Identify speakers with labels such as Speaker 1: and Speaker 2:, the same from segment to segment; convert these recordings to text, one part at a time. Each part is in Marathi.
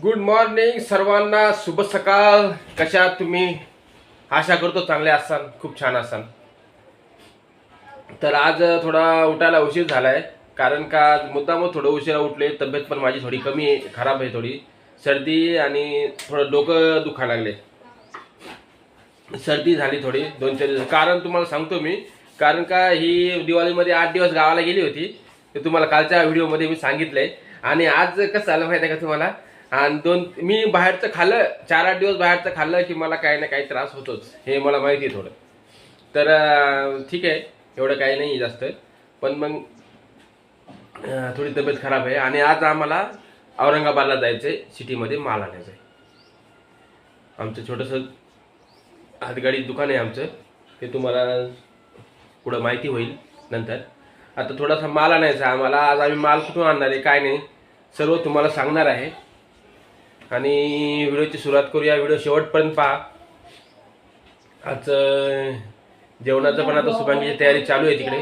Speaker 1: गुड मॉर्निंग सर्वांना, शुभ सकाळ. कशा आहात तुम्ही? आशा करतो चांगले असाल, खूप छान असाल. तर आज थोडा उठायला उशीर झालाय, कारण का मुद्दाम थोडं उशिरा उठले. तब्येत पण माझी थोडी कमी आहे, खराब आहे, थोडी सर्दी आणि थोडं डोकं दुखायला लागले. सर्दी झाली थोडी 2-4 दिवस. कारण तुम्हाला सांगतो मी, कारण का ही दिवाळीमध्ये 8 दिवस गावाला गेली होती. ते तुम्हाला कालच्या व्हिडिओमध्ये मी सांगितलंय. आणि आज कसं झालं माहिती आहे का तुम्हाला? आणि मी बाहेरचं खाल्लं, 4-8 दिवस बाहेरचं खाल्लं की मला काही ना काही त्रास होतोच, हे मला माहिती आहे थोडं. तर ठीक आहे, एवढं काही नाही जास्त. पण मग थोडी तब्येत खराब आहे. आणि आज आम्हाला औरंगाबादला जायचं आहे, सिटीमध्ये माल आणायचं आहे. आमचं छोटंसं हातगाडी दुकान आहे आमचं, ते तुम्हाला पुढं माहिती होईल नंतर. आता थोडासा माल आणायचा आहे आम्हाला. आज आम्ही माल कुठून आणणार आहे, काय नाही, सर्व तुम्हाला सांगणार आहे. आणि व्हिडिओची सुरुवात करूया. व्हिडिओ शेवटपर्यंत पहा. आज जेवणाचं पण आता शुभांगीची तयारी चालू आहे तिकडे.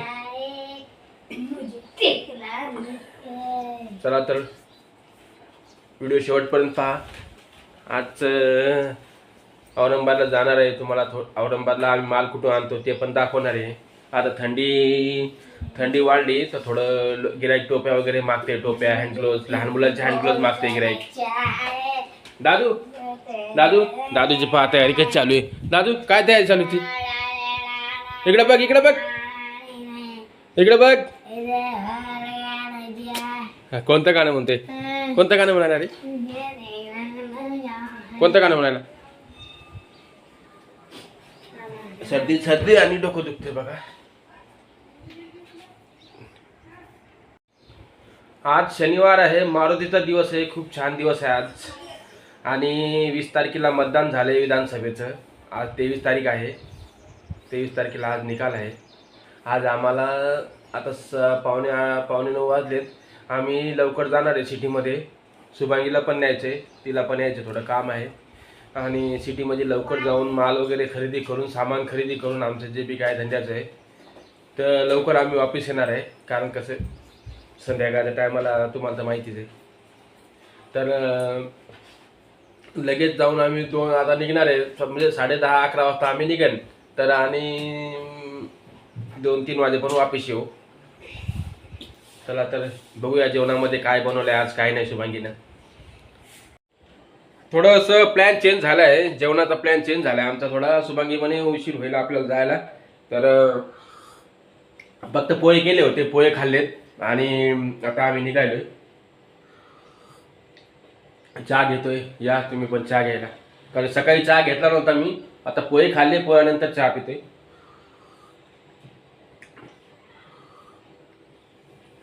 Speaker 1: चला तर व्हिडिओ शेवटपर्यंत पहा. आज औरंगाबादला जाणार आहे. तुम्हाला औरंगाबादला आम्ही माल कुठून आणतो ते पण दाखवणार आहे. आता थंडी वाढली तर थोडं गिराईक टोप्या वगैरे मागते, टोप्या, हँड ग्लोव्ज, लहान मुलांचे हँड ग्लोव्ज मागते गिराईक. दादूची पहा तयारी कशी चालू आहे. दादू काय तयारी चालू ती? इकडे बघ, इकडे बघ, इकडे बघ. कोणतं गाणं म्हणते? कोणतं गाणं म्हणायला रे? कोणतं गाणं म्हणायला? सर्दी आणि डोकं दुखते बघा. आज शनिवार आहे, मारुतीचा दिवस आहे. खूप छान दिवस आहे आज. आणि 20 तारखेला मतदान झाले विधानसभेचं. आज 23 तारीख आहे. 23 तारखेला आज निकाल आहे. आज आम्हाला आता पावणे 9 वाजलेत. आम्ही लवकर जाणार आहे सिटीमध्ये. शुभांगीला पण न्यायचं आहे, तिला पण यायचं, थोडं काम आहे. आणि सिटीमध्ये लवकर जाऊन माल वगैरे खरेदी करून, सामान खरेदी करून, आमचं जे बी काय धंद्याचं आहे तर लवकर आम्ही वापस येणार आहे. कारण कसं संध्याकाळच्या टायमाला तुम्हाला तर माहितीच आहे. तर लगेच जाऊन आम्ही आता निघणार आहे. म्हणजे 10:30-11 वाजता आम्ही निघेन. तर आणि 2-3 वाजेपर्यंत वापस येऊ. चला तर बघूया जेवणामध्ये काय बनवलं आहे आज, काय नाही शुभांगीनं. थोडंसं प्लॅन चेंज झाला आहे, जेवणाचा प्लॅन चेंज झाला आहे आमचा थोडा. शुभांगी म्हणे उशीर होईल आपल्याला जायला. तर फक्त पोहे केले होते, पोहे खाल्लेत आणि आता आम्ही निघालोय. चहा घेतोय, या तुम्ही पण चहा घ्यायला. कारण सकाळी चहा घेतला नव्हता मी. आता पोहे खाल्ले, पोह्यानंतर चहा पितोय.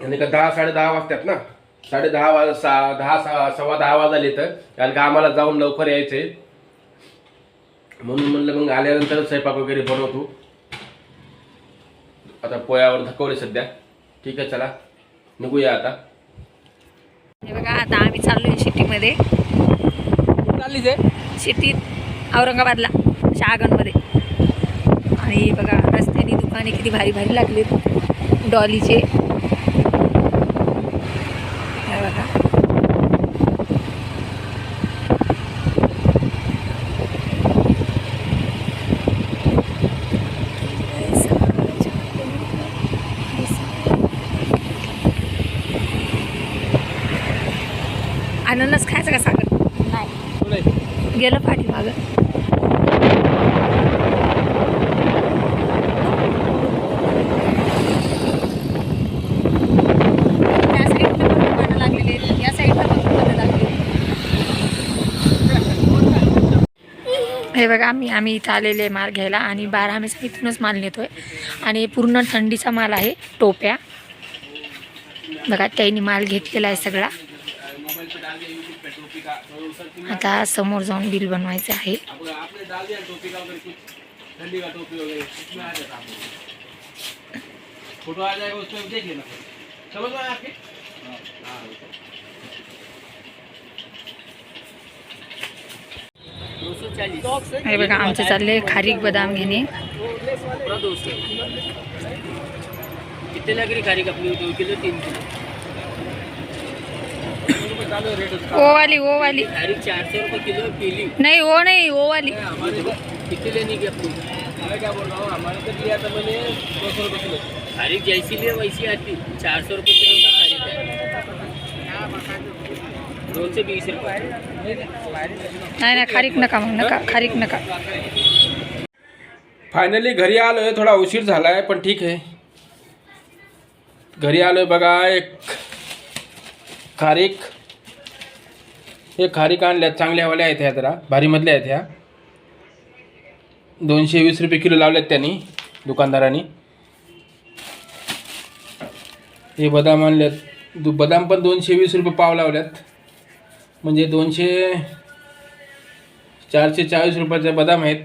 Speaker 1: आणि का 10-10:30 वाजतात ना, 10:30 वाजले. तर कारण का आम्हाला जाऊन लवकर यायचंय, म्हणून म्हणलं मग आल्यानंतर स्वयंपाक वगैरे बनवतो. आता पोयावर धकवले सध्या. ठीक आहे, चला निघूया आता.
Speaker 2: हे बघा, आता आम्ही चाललोय सिटीमध्ये.
Speaker 1: चाललीच आहे
Speaker 2: सिटीत औरंगाबादला, शहागणमध्ये. आणि बघा रस्त्याने दुकाने किती भारी भारी लागलेत डॉलीचे. बघा अननस खायचं का सागर? नाही, गेलं पाठीमागं. त्या साईडला पण दुकानं लागलेली आहेत, या साईडला पण दुकानं लागलेली. हे बघा, आम्ही इथं आलेले माल घ्यायला. आणि 12 हमेशा इथूनच माल नेतोय. आणि पूर्ण थंडीचा माल आहे, टोप्या. बघा त्यांनी माल घेतलेला आहे सगळा. आता समोर जाऊन बिल बनवायचं आहे. हे बघा, आमचे चालले खारीक बदाम घेणे.
Speaker 3: कितने लग रही खारीक अपनी? 2 किलो 3 किलो
Speaker 1: चालू रेट
Speaker 2: ओ वाली, ओ वाली
Speaker 1: 400 रुपये किलो पीली।
Speaker 2: नहीं, वो नहीं, वो वाली।
Speaker 1: हमारे को कितनी लेनी क्या अपनी? मैं क्या बोल रहा हूँ, हमारे को लिया था मैंने 200 रुपये किलो। खारिक जैसी ले वैसी आती, 400 रुपये किलो का खारिक है, 220 रुपये।
Speaker 2: नाही नाही, खारीक नका मग, नका खारीक नका.
Speaker 1: फायनली घरी आलो आहे. थोडा उशीर झाला आहे पण ठीक आहे. घरी आलो आहे बघा. एक खारीक, हे खारीक आणल्यात, चांगल्यावाल्या आहेत ह्या, जरा भारीमधल्या आहेत ह्या. 220 रुपये किलो लावल्यात त्यांनी दुकानदारांनी. हे बदाम आणल्यात, बदाम पण 220 रुपये पाव लावल्यात, म्हणजे 440 रुपयाचे बदाम आहेत.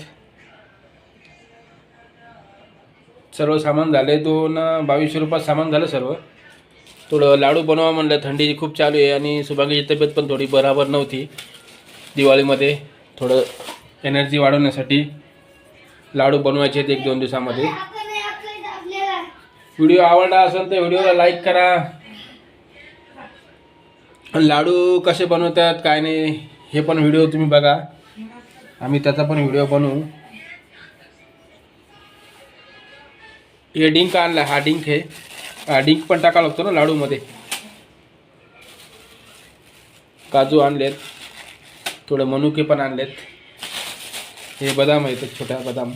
Speaker 1: सर्व सामान झाले, 22 रुपयात सामान झालं सर्व. थोडं लाडू बनवा म्हणलं, थंडी खूप चालू आहे आणि शुभांगीची तब्येत पण थोडी बरोबर नव्हती. दिवाळीमध्ये थोडं एनर्जी वाढवण्यासाठी लाडू बनवायचे आहेत 1-2 दिवसामध्ये. व्हिडिओ आवडला असेल तर व्हिडिओला लाईक करा. लाडू कसे बनवतात काय नाही हे पण व्हिडिओ तुम्ही बघा, आम्ही त्याचा पण व्हिडिओ बनवू. हे डिंक आणला, हा डिंक आहे. हा डिंक पण टाकावं लागतो ना लाडूमध्ये. काजू आणलेत, थोडे मनुके पण आणलेत. हे बदाम आहेत, छोट्या बदाम.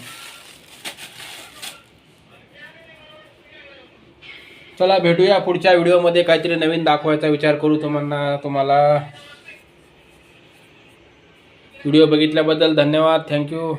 Speaker 1: चला भेटूया पुढच्या व्हिडिओमध्ये, काहीतरी नवीन दाखवायचा विचार करू तुम्हाला. व्हिडिओ बघितल्याबद्दल धन्यवाद, थँक्यू.